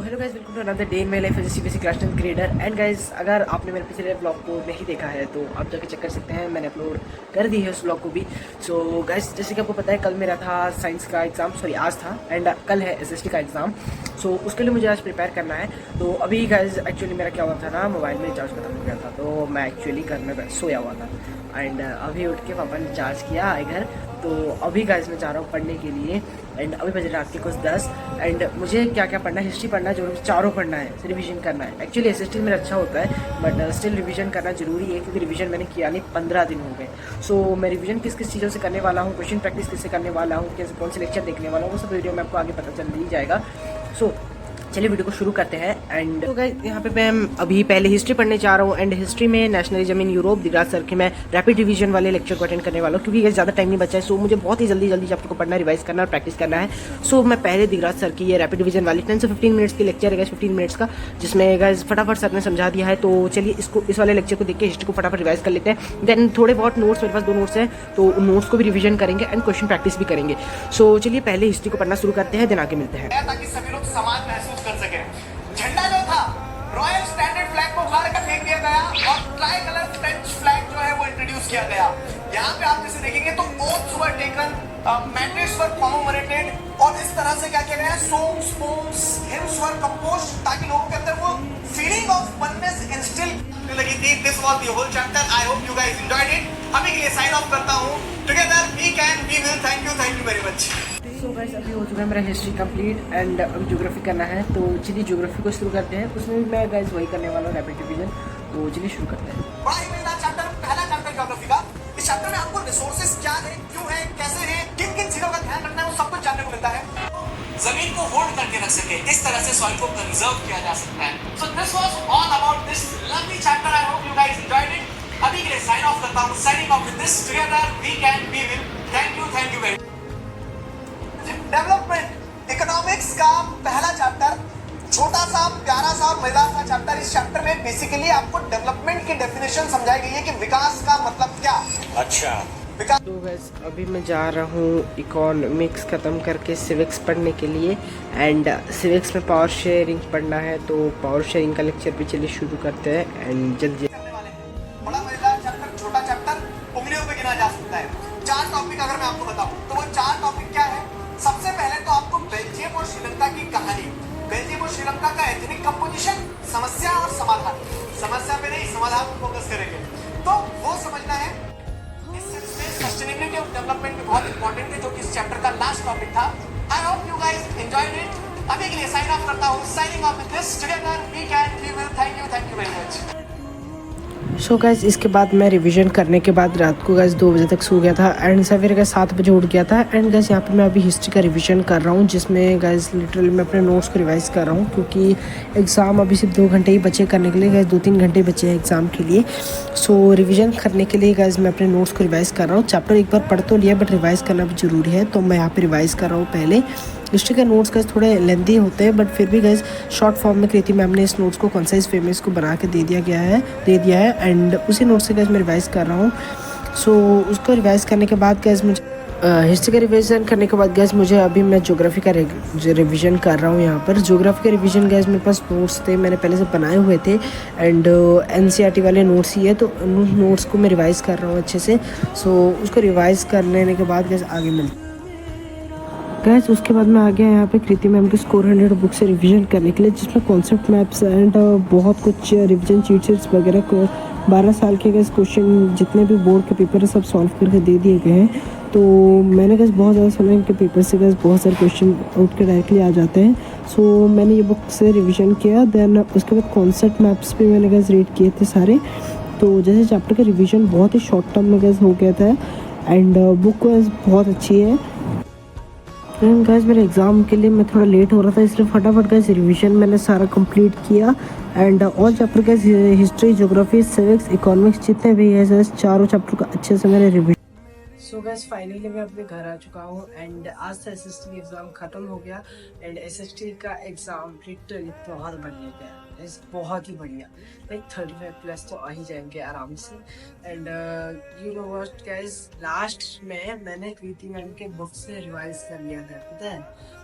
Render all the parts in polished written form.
Hello guys, welcome to another day in my life as CBSE class 10 grader. And guys, अगर आपने मेरे पिछले blog को नहीं देखा है तो आप जाके चेक कर सकते हैं, मैंने अपलोड कर दी है उस ब्लॉग को भी। सो गाइस, जैसे कि आपको पता है, कल मेरा था साइंस का एग्ज़ाम, सॉरी आज था, एंड कल है एसएसटी का एग्ज़ाम। सो उसके लिए मुझे आज प्रिपेयर करना है। तो अभी गाइस एक्चुअली मेरा क्या हुआ था ना, मोबाइल में रिचार्ज खत्म हो गया था, तो मैं एक्चुअली घर में सोया हुआ था। एंड अभी उठ के पापा ने रिचार्ज किया आए घर, तो अभी गाइस मैं जा रहा हूँ पढ़ने के लिए। एंड अभी बजे रात के कुछ 10। एंड मुझे क्या क्या पढ़ना है, हिस्ट्री पढ़ना है, जो चारों पढ़ना है, रिवीजन करना है। एक्चुअली एसएसटी मेरा अच्छा होता है, बट स्टिल रिवीजन करना जरूरी है, क्योंकि रिवीजन मैंने किया नहीं, 15 दिन हो गए। सो मैं रिवीजन किस किस चीज़ों से करने वाला हूँ, क्वेश्चन प्रैक्टिस किससे करने वाला हूँ, कैसे कौन से लेक्चर देखने वाला हूँ, वो सब वीडियो में आपको आगे पता चल ही जाएगा। सो चलिए वीडियो को शुरू करते हैं। एंड तो गाइस, यहाँ पे मैं अभी पहले हिस्ट्री पढ़ने जा रहा हूँ। एंड हिस्ट्री में nationalism in Europe Digraj sir के मैं रैपिड रिवीजन वाले लेक्चर को अटेंड करने वाला हूँ, क्योंकि गाइस ज़्यादा टाइम नहीं बचा है। सो मुझे बहुत ही जल्दी चैप्टर को पढ़ना, रिवाइज करना और प्रैक्टिस करना है। सो मैं पहले दिगराज सर की ये रैपिड रिवीजन वाली 10 से 15 मिनट्स की लेक्चर है गाइस, 15 मिनट्स का, जिसमें गाइस फटाफट सर ने समझा दिया है। तो चलिए इस वाले लेक्चर को देख के हिस्ट्री को फटाफट रिवाइज कर लेते हैं। देन थोड़े बहुत नोट्स, मेरे पास 2 नोट्स हैं, तो उन नोट्स को भी रिवीजन करेंगे एंड क्वेश्चन प्रैक्टिस भी करेंगे। सो चलिए पहले हिस्ट्री को पढ़ना शुरू करते हैं, दिन आगे मिलते हैं। ताकि सभी लोग समान महसूस कर सके। झंडा जो था, रॉयल स्टैंडर्ड फ्लैग को उखाड़ कर फेंक दिया गया और ट्राई कलर फ्रेंच फ्लैग जो है वो इंट्रोड्यूस किया गया। यहाँ पे आप जैसे देखेंगे तो oaths were taken, mandates were commemorated, और इस तरह से क्या किया गया है, सॉन्ग्स, पोम्स, हिम्स वर कंपोज्ड, ताकि लोगों के अंदर वो फीलिंग ऑफ वननेस इंस्टिल लगी थी। This was the whole chapter. I hope you guys enjoyed it. अभी के लिए साइन ऑफ करता हूँ। Together we can, we will. Thank you very much. So guys, अभी हो चुका है मेरा हिस्ट्री कंप्लीट एंड अब ज्योग्राफी करना है। तो चलिए ज्योग्राफी को शुरू करते हैं। उसमें भी मैं गाइस वही करने वाला हूँ, रैपिड रिवीजन। तो चलिए शुरू करते हैं। बड़ा ही मजेदार चैप्टर, पहला चैप्टर ज्योग्राफी का। इस चैप्टर में आपको रिसोर्सेज क्या है, क्यों है, कैसे है, किन किन चीजों का ध्यान रखना है, वो सब कुछ जानने को मिलता है। जमीन को होल्ड करके रख सके, इस तरह से सॉइल को कंजर्व किया जा सकता है। So this was all about this lovely chapter. I hope you guys enjoyed it. अभी के लिए साइन ऑफ करता हूं। Signing off with this. Together we can, we will. Thank you very much. Development economics का पहला chapter, छोटा सा, प्यारा सा और मजेदार सा चैप्टर। इस चैप्टर में बेसिकली आपको डेवलपमेंट की डेफिनेशन समझाई गई है कि विकास का मतलब क्या। अच्छा, विकास। तो गाइस, अभी मैं जा रहा हूँ इकोनॉमिक्स ख़त्म करके सिविक्स पढ़ने के लिए। एंड सिविक्स में पावर शेयरिंग पढ़ना है, तो पावर शेयरिंग का लेक्चर भी चलिए शुरू करते हैं एंड जल्दी। बड़ा मजेदार चैप्टर, छोटा चैप्टर, उंगलियों पे गिना जा सकता है। 4 टॉपिक अगर मैं आपको बताऊं तो वो 4 टॉपिक क्या है। सबसे पहले तो आपको बेल्जियम और श्रीलंका की कहानी, बेल्जियम और श्रीलंका का एथनिक कंपोजिशन, समस्या और समाधान। समस्या पे नहीं, समाधान पर फोकस करेंगे, तो वो समझना है। इस सेंस में सस्टेनेबिलिटी ऑफ डेवलपमेंट भी बहुत इंपॉर्टेंट है, जो कि इस चैप्टर का लास्ट टॉपिक था। I hope you guys enjoyed it. अभी के लिए साइन ऑफ करता हूँ। Signing off with this. Together we can, we will. Thank you very much. So guys, इसके बाद मैं रिवीजन करने के बाद रात को गाइस 2 बजे तक सो गया था एंड सवेरे गाइस 7 बजे उठ गया था। एंड गाइस, यहाँ पे मैं अभी हिस्ट्री का रिवीजन कर रहा हूँ, जिसमें गाइस लिटरली मैं अपने नोट्स को रिवाइज कर रहा हूँ, क्योंकि एग्ज़ाम अभी सिर्फ 2 घंटे ही बचे करने के लिए गाइस, 2-3 घंटे बचे हैं एग्ज़ाम के लिए। सो रिवीजन करने के लिए गाइस मैं अपने नोट्स को रिवाइज कर रहा हूँ। चैप्टर एक बार पढ़ तो लिया, बट रिवाइज करना भी ज़रूरी है, तो मैं यहाँ पर रिवाइज कर रहा हूँ। पहले हिस्ट्री के नोट्स गाइस थोड़े लेंथी होते हैं, बट फिर भी गाइस शॉर्ट फॉर्म में कृति मैम ने इस नोट्स को कंसाइज वे में इसको बना के दे दिया है। एंड उसी नोट से गाइस मैं रिवाइज कर रहा हूँ। सो उसको रिवाइज करने के बाद गाइस मुझे हिस्ट्री का रिवीजन करने के बाद गैस मुझे अभी मैं ज्योग्राफी का रिवीजन कर रहा हूँ। यहाँ पर ज्योग्राफी का रिवीजन गैस मेरे पास नोट्स थे, मैंने पहले से बनाए हुए थे। एंड एनसीईआरटी वाले नोट्स ही है, तो उन नोट्स को मैं रिवाइज़ कर रहा हूँ अच्छे से। सो उसको रिवाइज़ कर लेने के बाद गैस आगे मिलते गैस। उसके बाद मैं आ गया यहाँ पे कृति मैम के स्कोर 100 बुक से रिवीजन करने के लिए, जिसमें कॉन्सेप्ट मैप्स एंड बहुत कुछ रिवीजन चीट शीट्स वगैरह को 12 साल के गैस क्वेश्चन जितने भी बोर्ड के पेपर है सब सॉल्व करके दे दिए गए हैं। तो मैंने गैस बहुत ज़्यादा सुना है कि पेपर से गैस बहुत सारे क्वेश्चन उठ के डायरेक्टली आ जाते हैं। सो मैंने ये बुक से रिवीजन किया। देन उसके बाद कॉन्सेप्ट मैप्स भी मैंने गैस रीड किए थे सारे। तो जैसे चैप्टर का रिविज़न बहुत ही शॉर्ट टर्म में गैस हो गया था। एंड बुक गैस बहुत अच्छी है। एंड गाइस, मेरे एग्ज़ाम के लिए मैं थोड़ा लेट हो रहा था, इसलिए फटाफट गाइस रिवीजन मैंने सारा कंप्लीट किया। And all chapter guys, history, geography, civics, economics जितने भी है गाइस, चारों चैप्टर का अच्छे से मैंने रिवीजन। सो गाइस, फाइनली मैं अपने घर आ चुका हूँ एंड आज से एसएसटी एग्ज़ाम ख़त्म हो गया। एंड एसएसटी का एग्ज़ाम लिटरली बहुत बढ़िया गया, बहुत ही बढ़िया। लाइक 35+ तो आ ही जाएंगे आराम से। And you know what guys, last में मैंने कृति मैम के बुक से रिवाइज कर लिया था, पता है।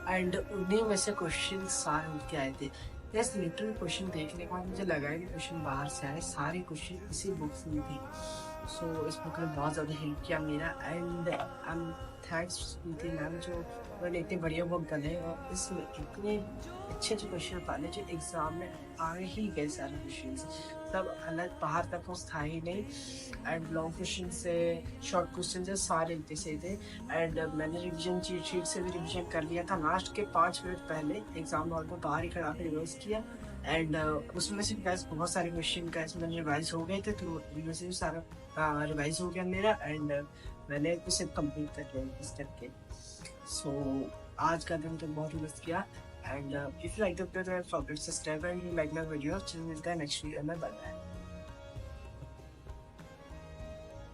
एंड उन्हीं में से क्वेश्चन सारे उठ के आए थे। यस, लिटरल क्वेश्चन देखने के बाद मुझे लगा है कि क्वेश्चन बाहर से आए, सारे क्वेश्चन इसी बुक्स में थे। सो इस बुक ने बहुत ज़्यादा हेल्प किया मेरा, and I am thanks Preeti ma'am जो उन्होंने इतनी बढ़िया बुक बनाई और इसमें इतने अच्छे अच्छे क्वेश्चन डाले जो एग्जाम में आ ही गए सारे क्वेश्चन। तब अलग बाहर तक कुछ था ही नहीं, एंड लॉन्ग क्वेश्चन से शॉर्ट क्वेश्चन से सारे इतने सही थे। एंड मैंने रिवीजन चीट शीट से भी रिवीजन कर लिया था, लास्ट के 5 मिनट पहले एग्जाम हॉल में बाहर ही खड़ा कर रिवर्स किया। एंड उसमें से गैस बहुत सारे क्वेश्चन गैस मैंने रिवाइज हो गए थे, तो उनमें से भी सारा रिवाइज हो गया मेरा, एंड मैंने इसे कंप्लीट कर लिया इस करके। सो आज का दिन तो बहुत मस्त किया। And if you like the video, don't forget to subscribe and like my video. चलिए मिलते हैं नेक्स्ट वीडियो में, बाय बाय।